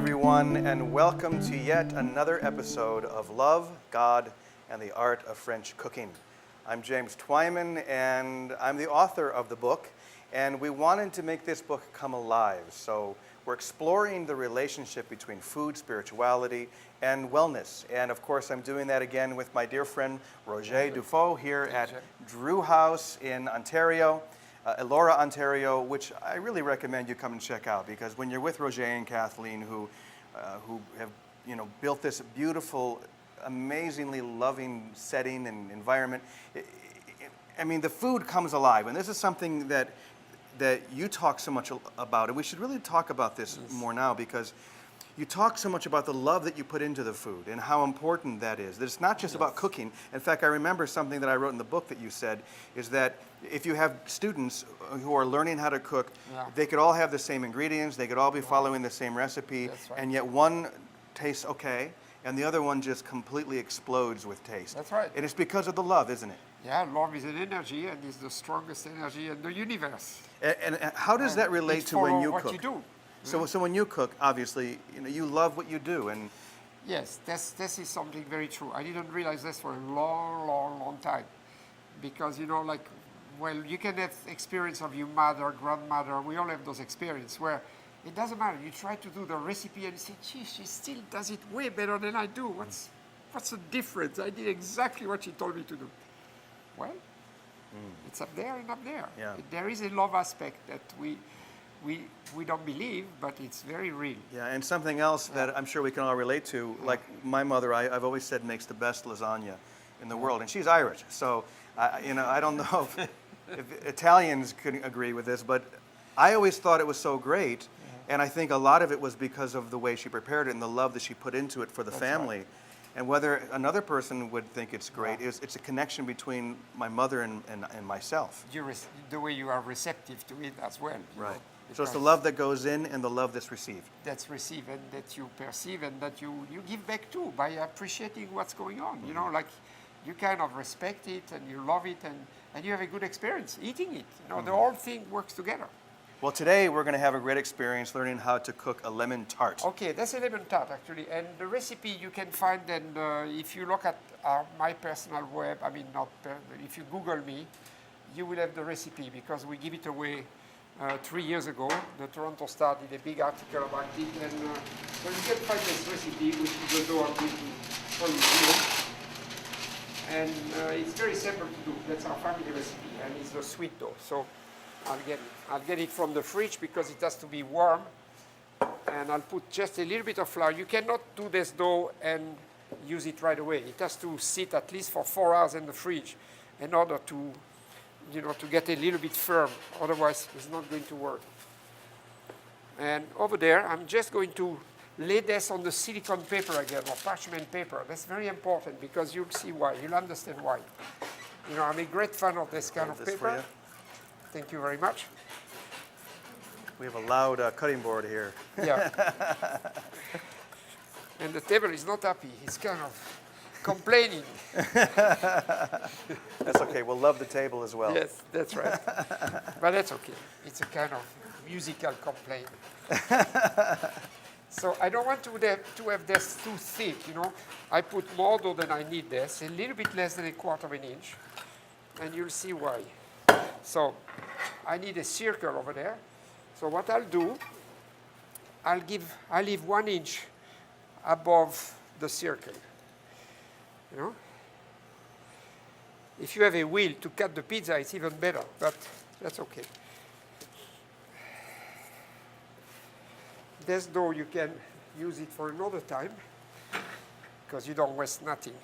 everyone, and welcome to yet another episode of Love, God, and the Art of French Cooking. I'm James Twyman, and I'm the author of the book, and we wanted to make this book come alive. So we're exploring the relationship between food, spirituality, and wellness. And of course, I'm doing that again with my dear friend Roger Dufau here at Drew House in Ontario. Elora, Ontario, which I really recommend you come and check out, because when you're with Roger and Kathleen, who have built this beautiful, amazingly loving setting and environment, I mean, the food comes alive, and this is something that you talk so much about, and we should really talk about this more now, because you talk so much about the love that you put into the food and how important that is. That it's not just about cooking. In fact, I remember something that I wrote in the book that you said, is that if you have students who are learning how to cook, they could all have the same ingredients, they could all be following the same recipe, and yet one tastes okay, and the other one just completely explodes with taste. That's right. And it's because of the love, isn't it? Yeah, love is an energy, and it's the strongest energy in the universe. And how does that relate to when you cook? What you do. So when you cook, obviously, you love what you do, and yes, this is something very true. I didn't realize this for a long time, because well, you can have experience of your mother, grandmother. We all have those experiences where it doesn't matter. You try to do the recipe and you say, "Gee, she still does it way better than I do. What's the difference? I did exactly what she told me to do." Well, it's up there and up there. Yeah. There is a love aspect that we don't believe, but it's very real. Yeah, and something else that I'm sure we can all relate to, like my mother, I've always said makes the best lasagna in the world, and she's Irish, so I don't know if Italians could agree with this, but I always thought it was so great, and I think a lot of it was because of the way she prepared it and the love that she put into it for the family. Right. And whether another person would think it's great, it's a connection between my mother and myself. The way you are receptive to it as well. Right. So it's the love that goes in and the love that's received. That's received and that you perceive and that you give back too by appreciating what's going on. Like you kind of respect it and you love it and you have a good experience eating it. The whole thing works together. Well, today we're going to have a great experience learning how to cook a lemon tart. Okay, that's a lemon tart actually. And the recipe you can find, and if you look at my personal web, if you Google me, you will have the recipe because we give it away 3 years ago. The Toronto Star did a big article about it, and so you can find this recipe, which is the dough I'm going to show you here. And it's very simple to do. That's our family recipe, and it's the sweet dough. So I'll get it from the fridge because it has to be warm, and I'll put just a little bit of flour. You cannot do this dough and use it right away. It has to sit at least for 4 hours in the fridge in order to get a little bit firm. Otherwise, it's not going to work. And over there, I'm just going to lay this on the silicone paper again, or parchment paper. That's very important because you'll see why. You'll understand why. I'm a great fan of this kind of paper. Thank you very much. We have a loud cutting board here. Yeah. And the table is not happy. It's kind of complaining. That's okay. We'll love the table as well. Yes, that's right. But that's okay. It's a kind of musical complaint. So I don't want to have this too thick, I put more dough than I need this, a little bit less than 1/4 of an inch, and you'll see why. So I need a circle over there. So what I'll do, I'll leave 1 inch above the circle. If you have a wheel to cut the pizza, it's even better, but that's okay. This dough, you can use it for another time because you don't waste nothing.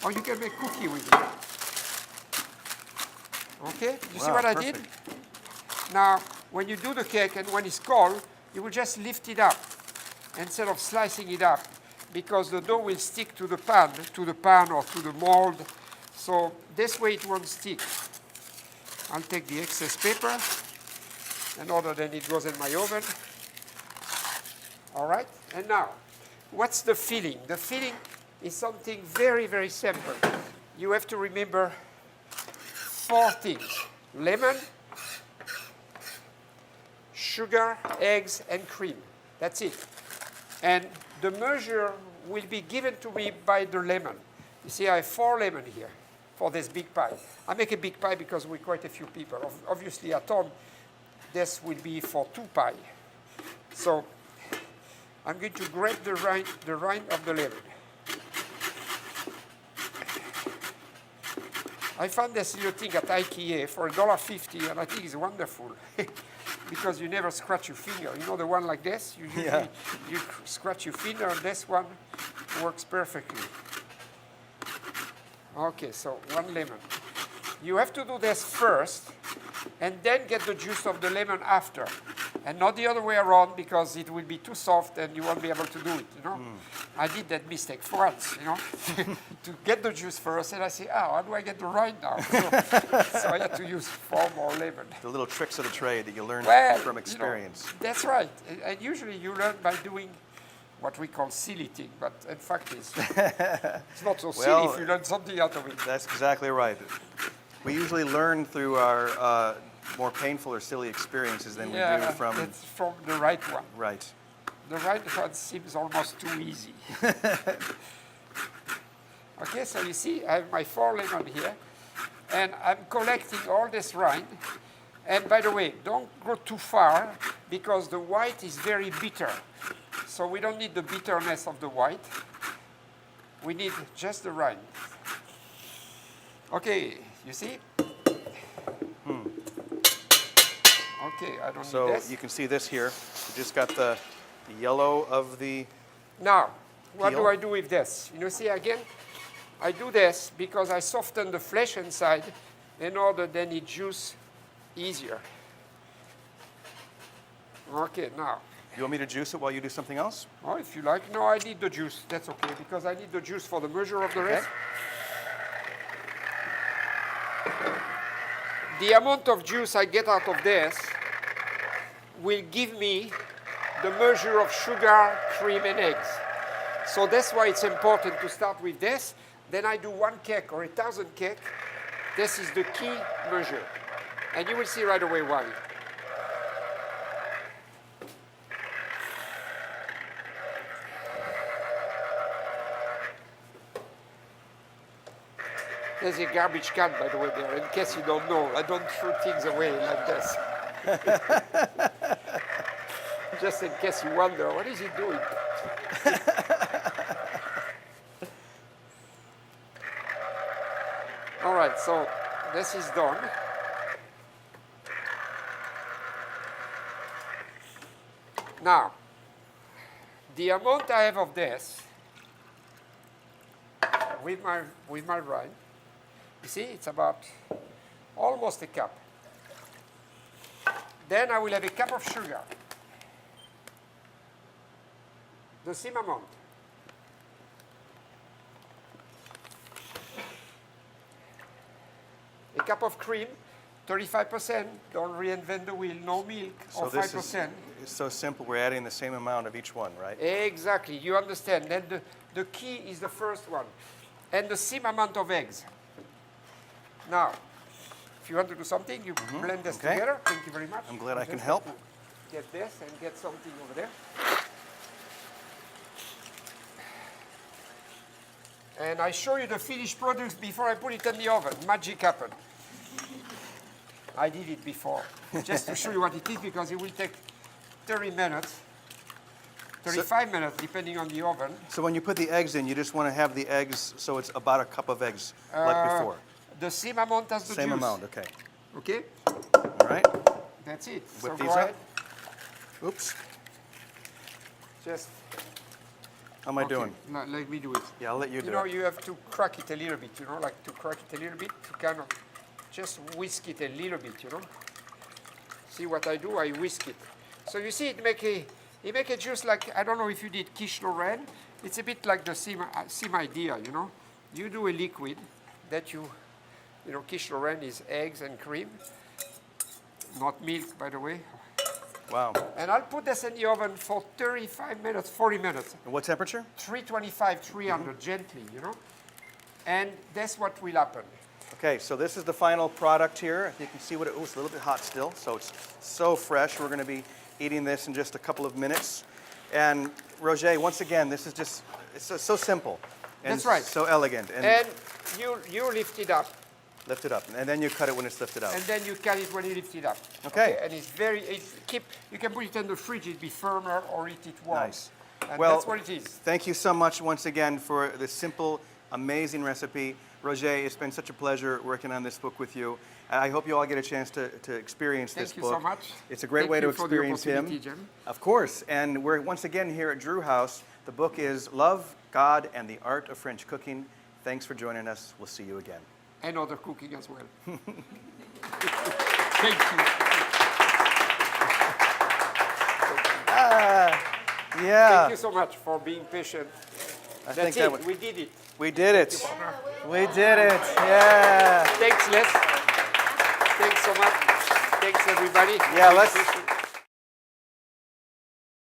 Or you can make cookie with it. Okay, you see what I did? Now, when you do the cake and when it's cold, you will just lift it up instead of slicing it up, because the dough will stick to the pan or to the mold. So this way it won't stick. I'll take the excess paper, and other than it goes in my oven. All right, and now, what's the filling? The filling is something very, very simple. You have to remember 4 things: lemon, sugar, eggs, and cream. That's it. And the measure will be given to me by the lemon. You see, I have 4 lemons here for this big pie. I make a big pie because we're quite a few people. Obviously, at home, this will be for 2 pie. So I'm going to grab the rind of the lemon. I found this little thing at IKEA for $1.50, and I think it's wonderful because you never scratch your finger. You know the one like this? You usually you scratch your finger, and this one works perfectly. Okay, so 1 lemon. You have to do this first, and then get the juice of the lemon after. And not the other way around, because it will be too soft and you won't be able to do it, you know. I did that mistake once, you know, to get the juice first, and I say, how do I get the rind now? So I had to use 4 more lemon. The little tricks of the trade that you learn from experience. You know, that's right. And usually you learn by doing what we call silly thing, but in fact it's not so silly if you learn something out of it. That's exactly right. We usually learn through our more painful or silly experiences than we do from... it's from the right one. Right. The right one seems almost too easy. Okay, so you see, I have my 4 lemon here, and I'm collecting all this rind. And by the way, don't go too far, because the white is very bitter. So we don't need the bitterness of the white. We need just the rind. Okay, you see? Okay, I don't need this. So you can see this here. You just got the yellow of the Now, what peel. do I do with this? You know, see again, I do this because I soften the flesh inside in order then it juice easier. Okay, now. You want me to juice it while you do something else? Oh, if you like. No, I need the juice. That's okay, because I need the juice for the measure of the rest. The amount of juice I get out of this will give me the measure of sugar, cream, and eggs. So that's why it's important to start with this. Then I do 1 cake or 1,000 cake. This is the key measure. And you will see right away why. There's a garbage can, by the way, there, in case you don't know. I don't throw things away like this. Just in case you wonder, what is he doing? All right, so this is done. Now, the amount I have of this, with my rind, you see, it's about almost a cup. Then I will have a cup of sugar. The same amount. A cup of cream, 35%. Don't reinvent the wheel. No milk, or 5%. It's so simple. We're adding the same amount of each one, right? Exactly. You understand. Then the key is the first one. And the same amount of eggs. Now, if you want to do something, you blend this together. Thank you very much. I'm glad I can help. Get this and get something over there. And I show you the finished product before I put it in the oven. Magic happened. I did it before, just to show you what it is, because it will take 30 minutes, 35 minutes, depending on the oven. So when you put the eggs in, you just want to have the eggs, so it's about a cup of eggs, like before. The same amount as the Same juice. amount, okay. Okay? All right. That's it. Whip So these go up. ahead. Oops. Just. How am I doing? No, let me do it. Yeah, I'll let you do You know, it. you have to crack it a little bit, you know, like to crack it a little bit, to kind of just whisk it a little bit, you know. See what I do? I whisk it. So you see, it make a juice like, I don't know if you did quiche Lorraine. It's a bit like the same idea, you know. You do a liquid that you know, quiche Lorraine is eggs and cream, not milk, by the way. Wow. And I'll put this in the oven for 35 minutes, 40 minutes. And what temperature? 325, 300, gently, you know. And that's what will happen. Okay, so this is the final product here. You can see what it's a little bit hot still, so it's so fresh. We're going to be eating this in just a couple of minutes. And Roger, once again, this is just, it's so simple. And That's right. so elegant. And you lift it up. Lift it up, and then you cut it when it's lifted out. And then you cut it when you lift it up. Okay. And you can put it in the fridge, it'll be firmer, or eat it warm. Nice. And Well, that's what it is. thank you so much once again for this simple, amazing recipe. Roger, it's been such a pleasure working on this book with you. And I hope you all get a chance to experience this book. Thank you so much. It's a great way to Thank you for the experience him. opportunity, Jim. Of course. And we're once again here at Drew House. The book is Love, God, and the Art of French Cooking. Thanks for joining us. We'll see you again. And other cooking as well. Thank you. Yeah. Thank you so much for being patient. That's it. We did it. We did it. We did it. Yeah. Thanks, Les. Thanks so much. Thanks, everybody. Yeah, let's